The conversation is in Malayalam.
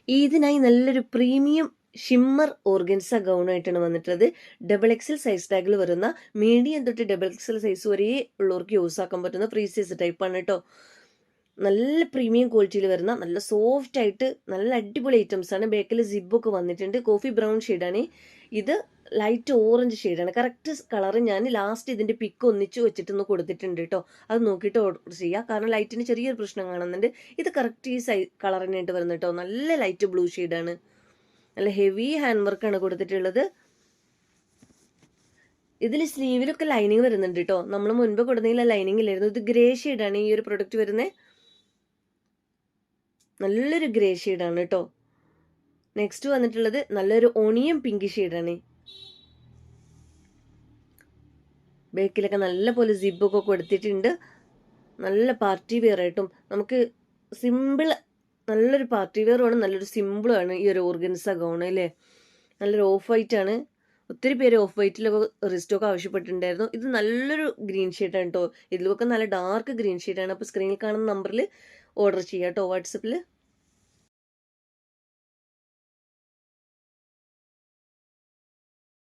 ഇതിനായി നല്ലൊരു പ്രീമിയം ഷിമ്മർ ഓർഗൻസ ഗൗണായിട്ടാണ് വന്നിട്ടുള്ളത്. XXL സൈസ് ടാഗിൽ വരുന്ന മീഡിയം തൊട്ട് XXL സൈസ് വരെ ഉള്ളവർക്ക് യൂസ് ആക്കാൻ പറ്റുന്ന ഫ്രീ സൈസ് ടൈപ്പാണ് കേട്ടോ. നല്ല പ്രീമിയം ക്വാളിറ്റിയിൽ വരുന്ന നല്ല സോഫ്റ്റ് ആയിട്ട് നല്ല അടിപൊളി ഐറ്റംസ് ആണ്. ബാക്കിൽ സിബൊക്കെ വന്നിട്ടുണ്ട്. കോഫി ബ്രൗൺ ഷെയ്ഡാണ്. ഇത് ലൈറ്റ് ഓറഞ്ച് ഷെയ്ഡാണ്. കറക്റ്റ് കളർ ഞാൻ ലാസ്റ്റ് ഇതിന്റെ പിക്ക് ഒന്നിച്ച് വെച്ചിട്ടൊന്ന് കൊടുത്തിട്ടുണ്ട് കേട്ടോ. അത് നോക്കിയിട്ട് ഓർഡർ ചെയ്യുക. കാരണം ലൈറ്റിന് ചെറിയൊരു പ്രശ്നം കാണുന്നുണ്ട്. ഇത് കറക്റ്റ് ഈ കളർ തന്നെയായിട്ട് വരുന്നത് കേട്ടോ. നല്ല ലൈറ്റ് ബ്ലൂ ഷെയ്ഡാണ്. നല്ല ഹെവി ഹാൻഡ് വർക്കാണ് കൊടുത്തിട്ടുള്ളത്. ഇതിൽ സ്ലീവിലൊക്കെ ലൈനിങ് വരുന്നുണ്ട് കേട്ടോ. നമ്മൾ മുൻപ് കൊടുത്തതിൽ ലൈനിങ് ഇല്ലായിരുന്നു. ഇത് ഗ്രേ ഷെയ്ഡാണ് ഈ ഒരു പ്രൊഡക്റ്റ് വരുന്നത്. നല്ലൊരു ഗ്രേ ഷെയ്ഡാണ് കേട്ടോ. നെക്സ്റ്റ് വന്നിട്ടുള്ളത് നല്ലൊരു ഓണിയൻ പിങ്ക് ഷെയ്ഡാണ്. ബാക്കിലൊക്കെ നല്ല പോലെ സിബൊക്കെ കൊടുത്തിട്ടുണ്ട്. നല്ല പാർട്ടി വെയർ ആയിട്ടും നമുക്ക് സിമ്പിൾ നല്ലൊരു പാർട്ടി വെയറുമാണ്, നല്ലൊരു സിമ്പിളുമാണ് ഈ ഒരു ഓർഗൻസ ഗൗൺ അല്ലേ. നല്ലൊരു ഓഫ് വൈറ്റ് ആണ്. ഒത്തിരി പേര് ഓഫ് വൈറ്റിലൊക്കെ റിസ്റ്റോക്ക് ആവശ്യപ്പെട്ടിട്ടുണ്ടായിരുന്നു. ഇത് നല്ലൊരു ഗ്രീൻ ഷെയ്ഡാണ് കേട്ടോ. ഇതിലൊക്കെ നല്ല ഡാർക്ക് ഗ്രീൻ ഷെയ്ഡാണ്. അപ്പോൾ സ്ക്രീനിൽ കാണുന്ന നമ്പറിൽ ഓർഡർ ചെയ്യാം കേട്ടോ വാട്സപ്പിൽ.